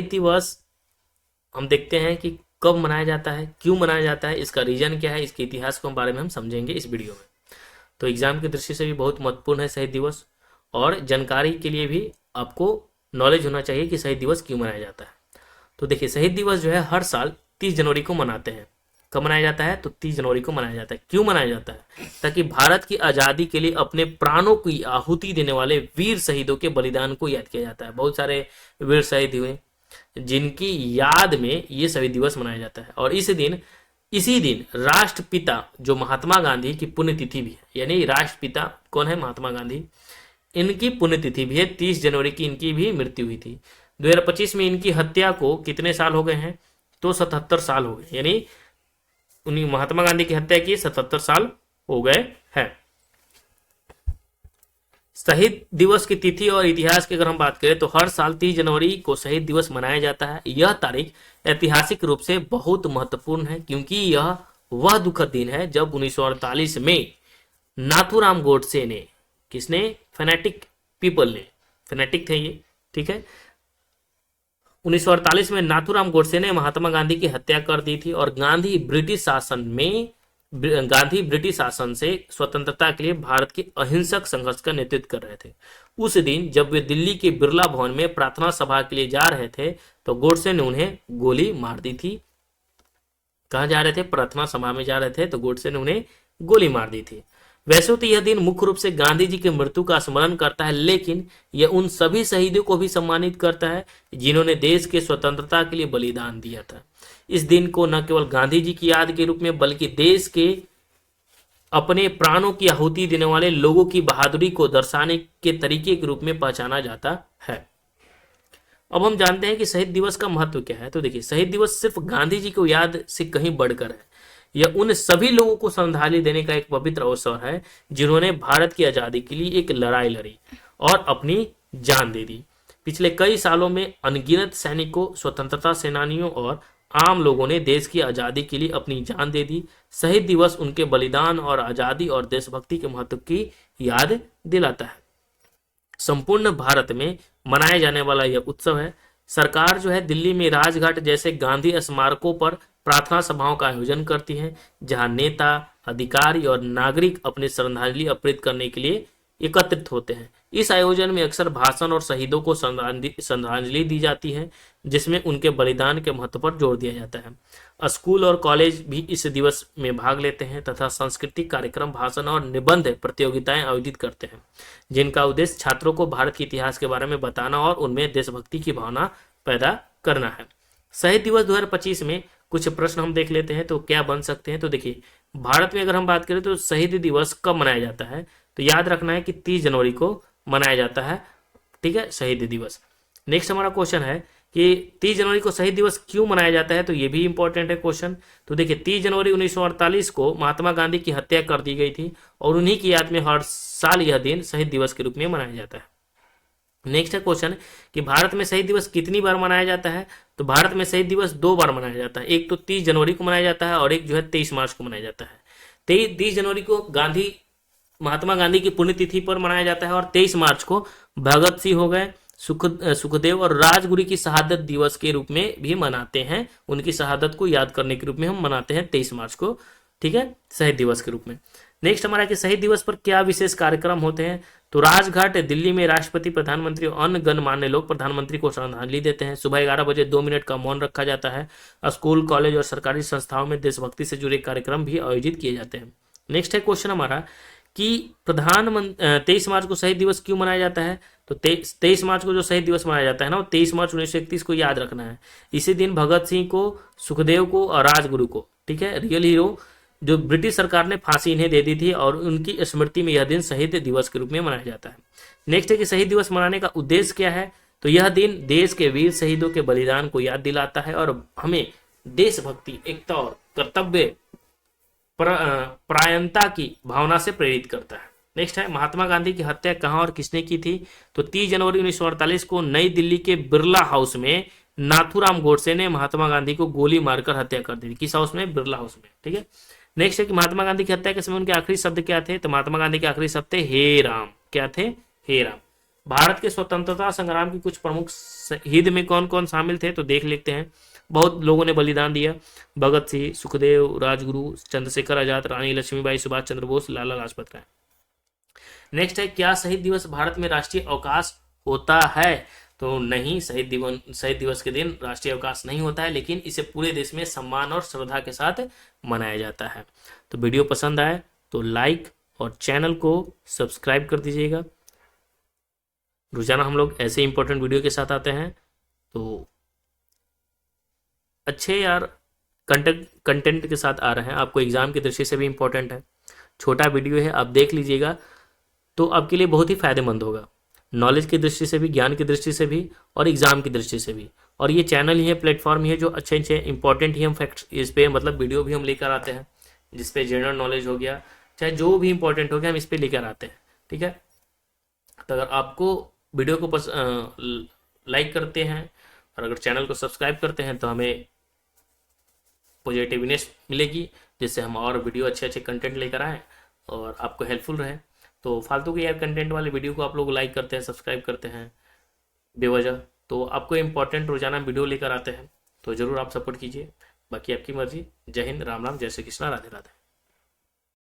शहीद दिवस हम देखते हैं कि कब मनाया जाता है, क्यों मनाया जाता है, इसका रीजन क्या है, इसके इतिहास के बारे में हम समझेंगे इस वीडियो में। तो एग्जाम की दृष्टि से भी बहुत महत्वपूर्ण है शहीद दिवस, और जानकारी के लिए भी आपको नॉलेज होना चाहिए कि शहीद दिवस क्यों मनाया जाता है। तो देखिए, शहीद दिवस जो है हर साल 30 जनवरी को मनाते हैं। कब मनाया जाता है? तो 30 जनवरी को मनाया जाता है। क्यों मनाया जाता है? ताकि भारत की आज़ादी के लिए अपने प्राणों की आहुति देने वाले वीर शहीदों के बलिदान को याद किया जाता है। बहुत सारे वीर शहीद हुए जिनकी याद में ये शहीद दिवस मनाया जाता है। और इसी दिन राष्ट्रपिता जो महात्मा गांधी की पुण्यतिथि भी है, यानी राष्ट्रपिता कौन है? महात्मा गांधी। इनकी पुण्यतिथि भी है, 30 जनवरी की इनकी भी मृत्यु हुई थी। 2025 में इनकी हत्या को कितने साल हो गए हैं? तो 77 साल हो गए, यानी उन्हीं महात्मा गांधी की हत्या की 77 साल हो गए हैं। शहीद दिवस की तिथि और इतिहास की अगर हम बात करें तो हर साल 30 जनवरी को शहीद दिवस मनाया जाता है। यह तारीख ऐतिहासिक रूप से बहुत महत्वपूर्ण है क्योंकि यह वह दुखद दिन है जब 1948 में नाथूराम गोडसे ने, किसने? फेनेटिक पीपल ने, फेनेटिक थे ये, ठीक है। 1948 में नाथूराम गोडसे ने महात्मा गांधी की हत्या कर दी थी और गांधी ब्रिटिश शासन से स्वतंत्रता के लिए भारत के अहिंसक संघर्ष का नेतृत्व कर रहे थे। उस दिन जब वे दिल्ली के बिरला भवन में प्रार्थना सभा के लिए जा रहे थे तो गोडसे ने उन्हें गोली मार दी थी। कहाँ जा रहे थे? प्रार्थना सभा में जा रहे थे तो गोडसे ने उन्हें गोली मार दी थी। वैसे तो यह दिन मुख्य रूप से गांधी जी की मृत्यु का स्मरण करता है, लेकिन यह उन सभी शहीदों को भी सम्मानित करता है जिन्होंने देश के स्वतंत्रता के लिए बलिदान दिया था। इस दिन को न केवल गांधी जी की याद के रूप में बल्कि देश के अपने प्राणों की आहुति देने वाले लोगों की बहादुरी को दर्शाने के तरीके के रूप में पहचाना जाता है। अब हम जानते हैं कि शहीद दिवस का महत्व क्या है। तो देखिए, शहीद दिवस सिर्फ गांधी जी को याद से कहीं बढ़कर है। यह उन सभी लोगों को श्रद्धांजलि देने का एक पवित्र अवसर है जिन्होंने भारत की आजादी के लिए एक लड़ाई लड़ी और अपनी जान दे दी। पिछले कई सालों में अनगिनत सैनिकों, स्वतंत्रता सेनानियों और आम लोगों ने देश की आजादी के लिए अपनी जान दे दी। शहीद दिवस उनके बलिदान और आजादी और देशभक्ति के महत्व की याद दिलाता है। संपूर्ण भारत में मनाया जाने वाला यह उत्सव है। सरकार जो है दिल्ली में राजघाट जैसे गांधी स्मारकों पर प्रार्थना सभाओं का आयोजन करती है जहां नेता, अधिकारी और नागरिक अपनी श्रद्धांजलि अर्पित करने के लिए एकत्रित होते हैं। इस आयोजन में अक्सर भाषण और शहीदों को श्रद्धांजलि दी जाती है जिसमें उनके बलिदान के महत्व पर जोर दिया जाता है। स्कूल और कॉलेज भी इस दिवस में भाग लेते हैं तथा सांस्कृतिक कार्यक्रम, भाषण और निबंध प्रतियोगिताएं आयोजित करते हैं जिनका उद्देश्य छात्रों को भारत के इतिहास के बारे में बताना और उनमें देशभक्ति की भावना पैदा करना है। शहीद दिवस 2025 में कुछ प्रश्न हम देख लेते हैं तो क्या बन सकते हैं। तो देखिए, भारत में अगर हम बात करें तो शहीद दिवस कब मनाया जाता है? तो याद रखना है कि 30 जनवरी को मनाया जाता है, ठीक है, शहीद दिवस। नेक्स्ट हमारा क्वेश्चन है कि 30 जनवरी को शहीद दिवस क्यों मनाया जाता है? तो ये भी इंपॉर्टेंट है क्वेश्चन। तो देखिए, 30 जनवरी 1948 को महात्मा गांधी की हत्या कर दी गई थी और उन्हीं की याद में हर साल यह दिन शहीद दिवस के रूप में मनाया जाता है। नेक्स्ट है क्वेश्चन कि भारत में शहीद दिवस कितनी बार मनाया जाता है? तो भारत में शहीद दिवस 2 बार मनाया जाता है। एक तो 30 जनवरी को मनाया जाता है और एक जो है 23 मार्च को मनाया जाता है। 30 जनवरी को महात्मा गांधी की पुण्यतिथि पर मनाया जाता है और 23 मार्च को भगत सिंह हो गए, सुखदेव और राजगुरु की शहादत दिवस के रूप में भी मनाते हैं। उनकी शहादत को याद करने के रूप में हम मनाते हैं 23 मार्च को, ठीक है, शहीद दिवस के रूप में। नेक्स्ट हमारा कि शहीद दिवस पर क्या विशेष कार्यक्रम होते हैं? तो राजघाट दिल्ली में राष्ट्रपति, प्रधानमंत्री और अन्य गणमान्य लोग प्रधानमंत्री को श्रद्धांजलि देते हैं। सुबह 11 बजे 2 मिनट का मौन रखा जाता है। स्कूल, कॉलेज और सरकारी संस्थाओं में देशभक्ति से जुड़े कार्यक्रम भी आयोजित किए जाते हैं। नेक्स्ट है क्वेश्चन हमारा कि 23 मार्च को शहीद दिवस क्यों मनाया जाता है? तो 23 मार्च को जो शहीद दिवस मनाया जाता है ना, 23 मार्च 1931 को याद रखना है। इसी दिन भगत सिंह को, सुखदेव को और राजगुरु को, ठीक है, रियल हीरो जो ब्रिटिश सरकार ने फांसी इन्हें दे दी थी और उनकी स्मृति में यह दिन शहीद दिवस के रूप में मनाया जाता है। नेक्स्ट है कि शहीद दिवस मनाने का उद्देश्य क्या है? तो यह दिन देश के वीर शहीदों के बलिदान को याद दिलाता है और हमें देशभक्ति, एकता और कर्तव्य परायणता की भावना से प्रेरित करता है। नेक्स्ट है महात्मा गांधी की हत्या कहाँ और किसने की थी? तो 30 जनवरी 1948 को नई दिल्ली के बिरला हाउस में नाथूराम गोडसे ने महात्मा गांधी को गोली मारकर हत्या कर दी थी। किस हाउस में? बिरला हाउस में, ठीक है। नेक्स्ट है कि महात्मा गांधी की हत्या के समय उनके आखिरी शब्द क्या थे? तो महात्मा गांधी के आखिरी शब्द थे हे राम। क्या थे? हे राम। भारत के स्वतंत्रता संग्राम की कुछ प्रमुख शहीद में कौन कौन शामिल थे तो देख लेते हैं। बहुत लोगों ने बलिदान दिया। भगत सिंह, सुखदेव, राजगुरु, चंद्रशेखर आजाद, रानी लक्ष्मीबाई, सुभाष चंद्र बोस, लाला लाजपत राय। नेक्स्ट है, क्या शहीद दिवस भारत में राष्ट्रीय अवकाश होता है? तो नहीं, शहीद दिवस के दिन राष्ट्रीय अवकाश नहीं होता है, लेकिन इसे पूरे देश में सम्मान और श्रद्धा के साथ मनाया जाता है। तो वीडियो पसंद आए तो लाइक और चैनल को सब्सक्राइब कर दीजिएगा। रोजाना हम लोग ऐसे इंपॉर्टेंट वीडियो के साथ आते हैं, तो अच्छे यार कंटेंट के साथ आ रहे हैं। आपको एग्जाम की दृष्टि से भी इंपॉर्टेंट है। छोटा वीडियो है, आप देख लीजिएगा तो आपके लिए बहुत ही फायदेमंद होगा, नॉलेज की दृष्टि से भी, ज्ञान की दृष्टि से भी और एग्जाम की दृष्टि से भी। और ये चैनल ही है, प्लेटफॉर्म ही है जो अच्छे अच्छे इंपॉर्टेंट ही हम फैक्ट्स इस पे मतलब वीडियो भी हम लेकर आते हैं, जिसपे जनरल नॉलेज हो गया, चाहे जो भी इंपॉर्टेंट हो गया, हम इस पे लेकर आते हैं। ठीक है, तो अगर आपको वीडियो को लाइक करते हैं और अगर चैनल को सब्सक्राइब करते हैं तो हमें पॉजिटिवनेस मिलेगी, जिससे हम और वीडियो अच्छे अच्छे कंटेंट लेकर आएँ और आपको हेल्पफुल रहे। तो फालतू के यार कंटेंट वाले वीडियो को आप लोग लाइक करते हैं, सब्सक्राइब करते हैं बेवजह, तो आपको इंपॉर्टेंट रोजाना वीडियो लेकर आते हैं, तो ज़रूर आप सपोर्ट कीजिए। बाकी आपकी मर्जी। जय हिंद, राम राम, जय श्री कृष्णा, राधे राधे।